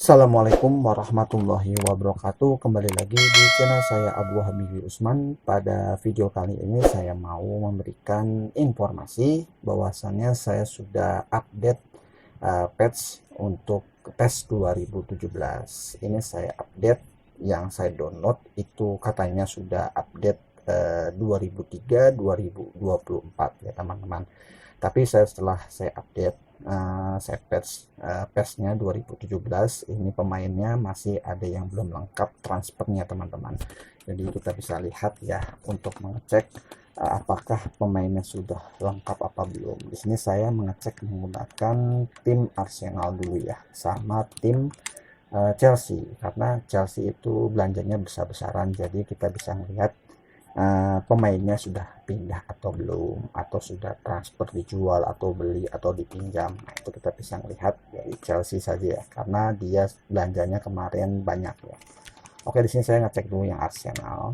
Assalamualaikum warahmatullahi wabarakatuh. Kembali lagi di channel saya Abu Habibie Usman. Pada video kali ini saya mau memberikan informasi bahwasannya saya sudah update patch untuk PES 2017. Ini saya update, yang saya download itu katanya sudah update 2003 2024 ya teman-teman. Tapi setelah saya update, saya patch-nya 2017, ini pemainnya masih ada yang belum lengkap transfernya teman-teman. Jadi kita bisa lihat ya untuk mengecek apakah pemainnya sudah lengkap apa belum. Di sini saya mengecek menggunakan tim Arsenal dulu ya, sama tim Chelsea, karena Chelsea itu belanjanya besar-besaran, jadi kita bisa melihat pemainnya sudah pindah atau belum, atau sudah transfer, dijual atau beli atau dipinjam. Nah, itu kita bisa melihat dari Chelsea saja ya, karena dia belanjanya kemarin banyak ya. Oke, di sini saya ngecek dulu yang Arsenal.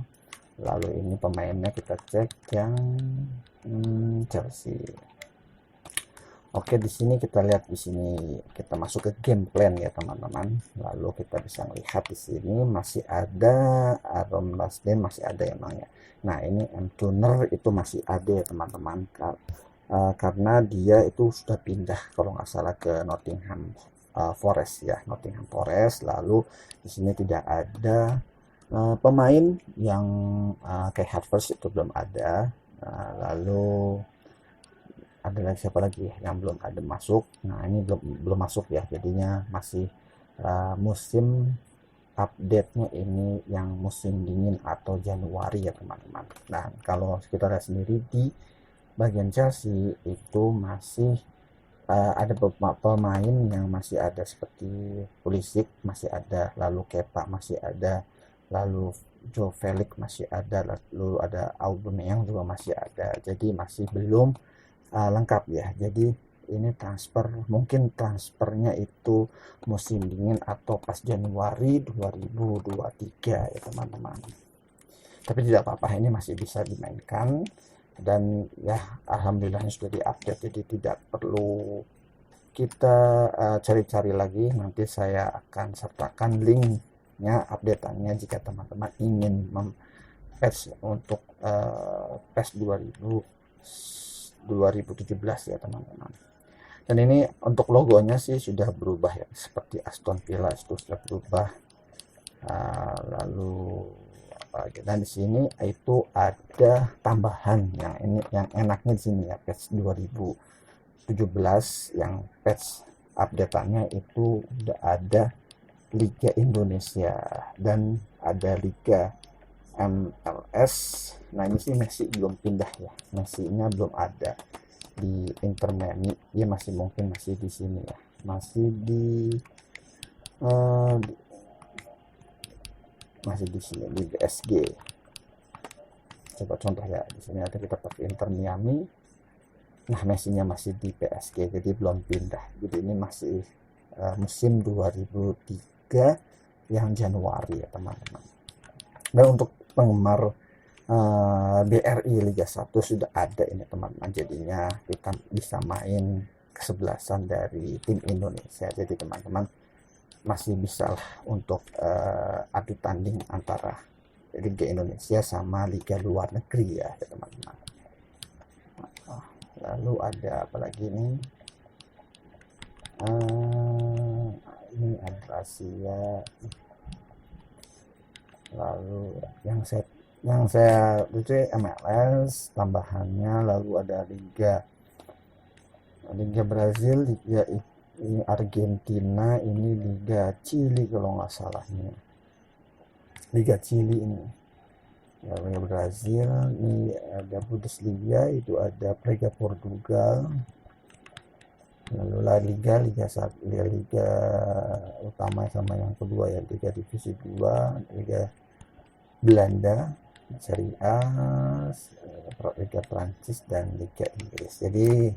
Lalu ini pemainnya kita cek yang Chelsea. Oke, di sini kita lihat, di sini kita masuk ke game plan ya teman-teman. Lalu kita bisa melihat di sini masih ada Aaron Ramsdale, masih ada emangnya. Nah, ini M Tuner itu masih ada ya teman-teman, karena dia itu sudah pindah kalau nggak salah ke Nottingham Forest ya, Nottingham Forest. Lalu di sini tidak ada pemain yang kayak Havertz, itu belum ada. Lalu ada lagi, siapa lagi yang belum ada masuk. Nah, ini belum masuk ya, jadinya masih musim update-nya ini yang musim dingin atau Januari ya teman-teman. Nah, kalau kita lihat sendiri di bagian Chelsea itu masih ada beberapa pemain yang masih ada, seperti Pulisic masih ada, lalu Kepa masih ada, lalu Joe Felix masih ada, lalu ada Aubameyang juga masih ada. Jadi masih belum lengkap ya. Jadi ini transfer, mungkin transfernya itu musim dingin atau pas Januari 2023 ya teman-teman. Tapi tidak apa-apa, ini masih bisa dimainkan, dan ya alhamdulillahnya sudah diupdate, jadi tidak perlu kita cari-cari lagi. Nanti saya akan sertakan linknya, updateannya, jika teman-teman ingin patch untuk PES 2017 ya teman-teman. Dan ini untuk logonya sih sudah berubah ya, seperti Aston Villa itu sudah berubah. Lalu dan di sini itu ada tambahan yang ini, yang enaknya di sini ya, patch 2017 yang patch updateannya itu udah ada Liga Indonesia dan ada Liga MLS. Nah, ini sih Messi belum pindah ya, Messi-nya belum ada di Inter Miami, dia masih mungkin masih di sini ya, masih di sini di PSG. Coba contoh ya, di sini ada kita pakai Inter Miami. Nah, Messi-nya masih di PSG, jadi belum pindah. Jadi ini masih musim 2003 yang Januari ya teman-teman. Dan untuk penggemar BRI Liga 1 sudah ada ini teman-teman, jadinya kita bisa main kesebelasan dari tim Indonesia. Jadi teman-teman masih bisa lah untuk adu tanding antara Liga Indonesia sama Liga luar negeri ya teman-teman. Lalu ada apa lagi nih, ini ada Asia. Lalu yang saya itu MLS tambahannya. Lalu ada Liga Brazil, Liga ini Argentina, ini Liga Chili kalau nggak salahnya, Liga Chili ini ya. Liga Brazil ini ada Bundesliga, itu ada Liga Portugal. Lalu Liga utama sama yang kedua ya, Liga Divisi 2, Liga Belanda, Serie A, Liga Prancis, dan Liga Inggris. Jadi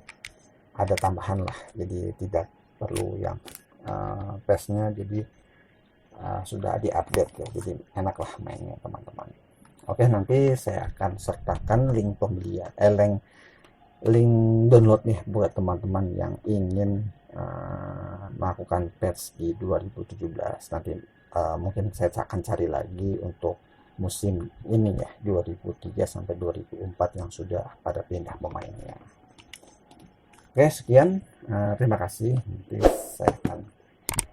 ada tambahan lah, jadi tidak perlu yang PES-nya, jadi sudah diupdate ya, jadi enak lah mainnya teman-teman. Oke, nanti saya akan sertakan link pembelian, link download nih buat teman-teman yang ingin melakukan patch di 2017. Nanti mungkin saya akan cari lagi untuk musim ini ya, 2003 sampai 2004 yang sudah pada pindah pemainnya. Oke, sekian. Terima kasih. Nanti saya akan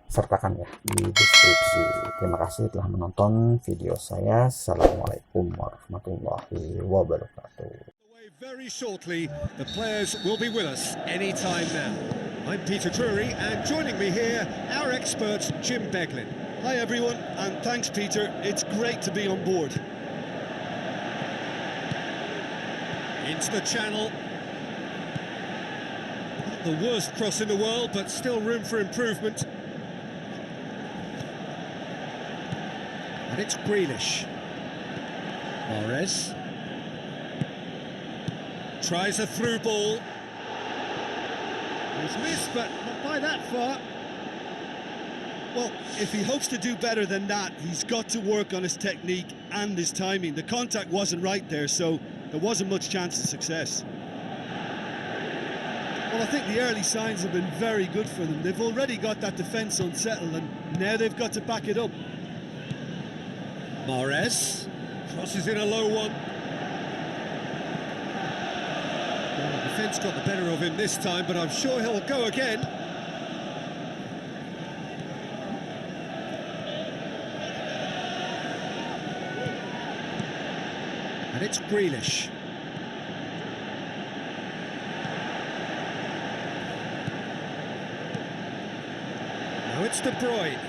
sertakan ya di deskripsi. Terima kasih telah menonton video saya. Assalamualaikum warahmatullahi wabarakatuh. Very shortly, the players will be with us anytime now. I'm Peter Drury, and joining me here, our expert, Jim Beglin. Hi everyone, and thanks Peter, it's great to be on board. Into the channel. Not the worst cross in the world, but still room for improvement. And it's Grealish. Mahrez. Tries a through ball. He's missed, but not by that far. Well, if he hopes to do better than that, he's got to work on his technique and his timing. The contact wasn't right there, so there wasn't much chance of success. Well, I think the early signs have been very good for them. They've already got that defence unsettled, and now they've got to back it up. Mahrez crosses in a low one. Well, the defence got the better of him this time, but I'm sure he'll go again. And it's Grealish. Now it's De Bruyne.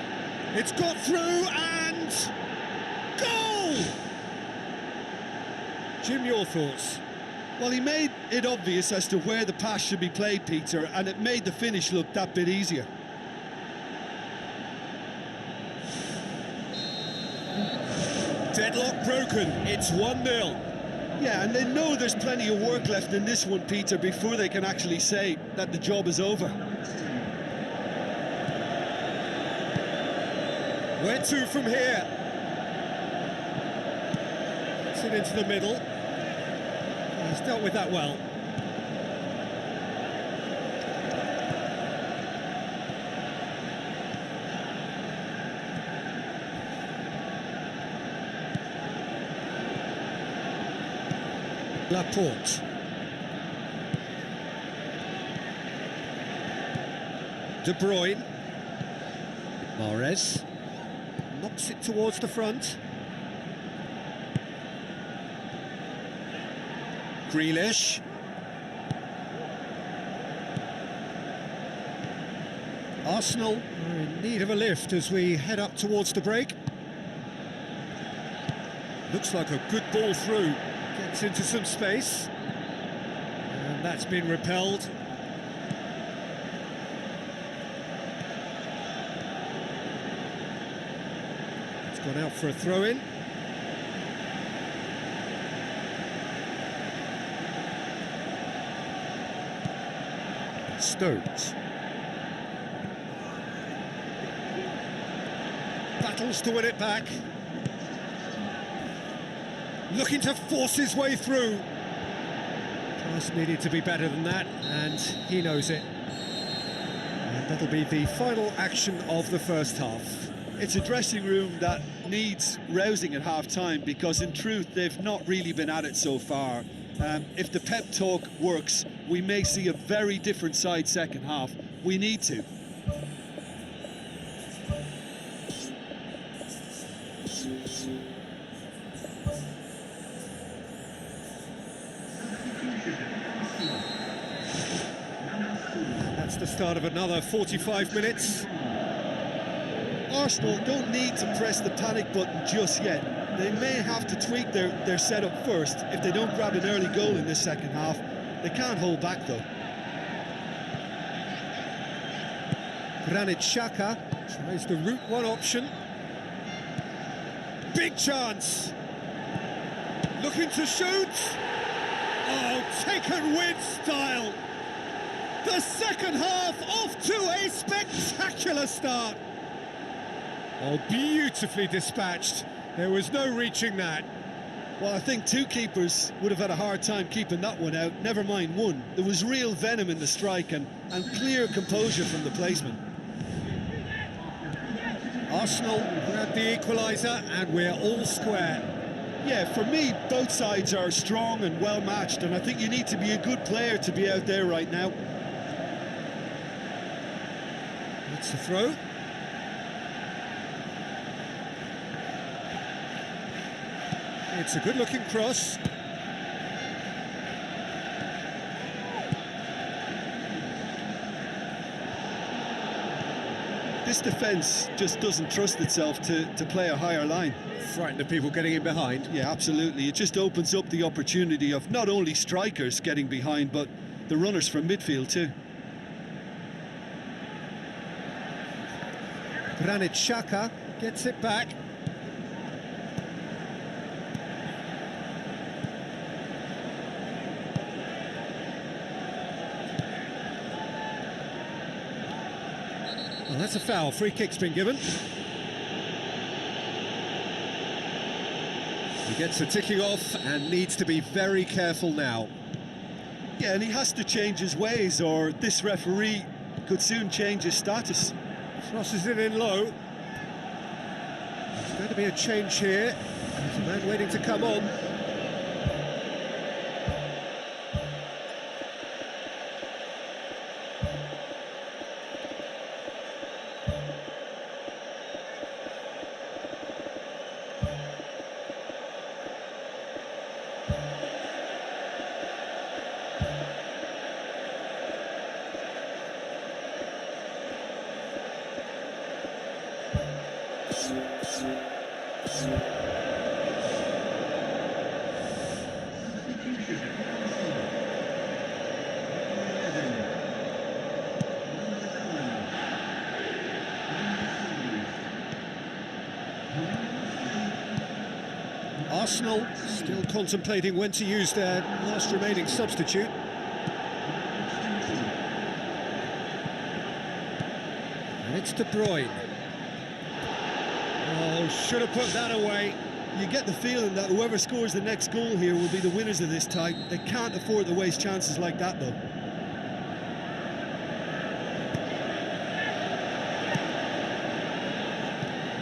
It's got through and goal! Jim, your thoughts? Well, he made it obvious as to where the pass should be played, Peter, and it made the finish look that bit easier. Deadlock broken, it's 1-0. Yeah, and they know there's plenty of work left in this one, Peter, before they can actually say that the job is over. Where to from here? Gets it into the middle. He's dealt with that well. Laporte. De Bruyne. Mahrez. Knocks it towards the front. Grealish. Arsenal are in need of a lift as we head up towards the break. Looks like a good ball through. Gets into some space. And that's been repelled. It's gone out for a throw-in. Stones. Battles to win it back. Looking to force his way through. Pass needed to be better than that, and he knows it. And that'll be the final action of the first half. It's a dressing room that needs rousing at half-time, because in truth they've not really been at it so far. If the pep talk works, we may see a very different side second half. We need to. That's the start of another 45 minutes. Arsenal don't need to press the panic button just yet. They may have to tweak their setup first if they don't grab an early goal in this second half. They can't hold back though. Granit Xhaka tries the route one option. Big chance. Looking to shoot. Oh, taken with style. The second half off to a spectacular start. Oh, beautifully dispatched. There was no reaching that. Well, I think two keepers would have had a hard time keeping that one out, never mind one. There was real venom in the strike and clear composure from the placement. Arsenal grab the equaliser and we're all square. Yeah, for me, both sides are strong and well matched, and I think you need to be a good player to be out there right now. That's the throw. It's a good-looking cross. This defence just doesn't trust itself to play a higher line. Frightened of people getting in behind. Yeah, absolutely. It just opens up the opportunity of not only strikers getting behind, but the runners from midfield too. Granit Xhaka gets it back. Well, that's a foul. Free kick's been given. He gets a ticking off and needs to be very careful now. Yeah, and he has to change his ways, or this referee could soon change his status. Crosses it in low. There's going to be a change here. There's a man waiting to come on. Arsenal still contemplating when to use their last remaining substitute. And it's De Bruyne. Oh, should have put that away. You get the feeling that whoever scores the next goal here will be the winners of this tie. They can't afford to waste chances like that, though.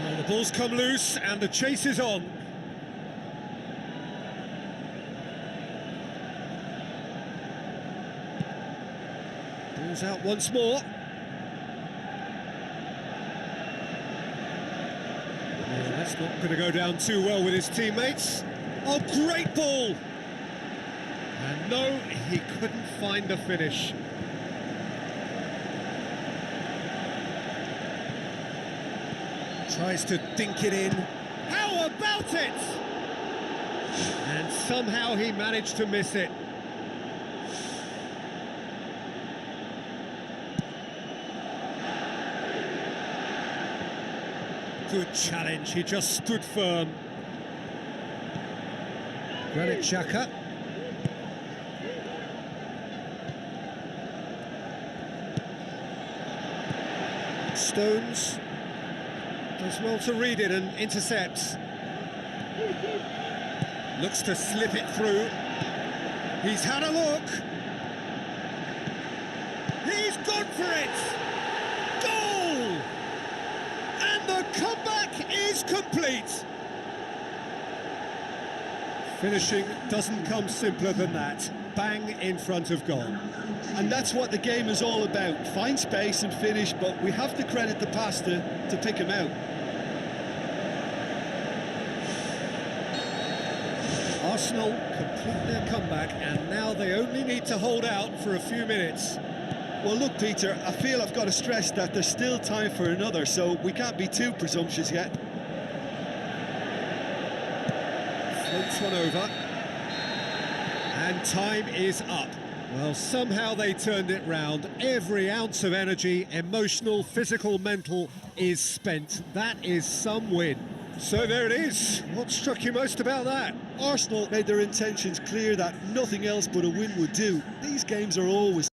Well, the ball's come loose and the chase is on. Ball's out once more. That's not going to go down too well with his teammates. Oh, great ball! And no, he couldn't find the finish. Tries to dink it in. How about it? And somehow he managed to miss it. Good challenge, he just stood firm. Granit Xhaka. Stones does well to read it and intercepts. Looks to slip it through. He's had a look. He's gone for it! Goal! And the comeback is complete. Finishing doesn't come simpler than that. Bang in front of goal. And that's what the game is all about. Find space and finish, but we have to credit the pass to pick him out. Arsenal complete their comeback and now they only need to hold out for a few minutes. Well, look, Peter, I feel I've got to stress that there's still time for another, so we can't be too presumptuous yet. Floats one over. And time is up. Well, somehow they turned it round. Every ounce of energy, emotional, physical, mental, is spent. That is some win. So there it is. What struck you most about that? Arsenal made their intentions clear that nothing else but a win would do. These games are always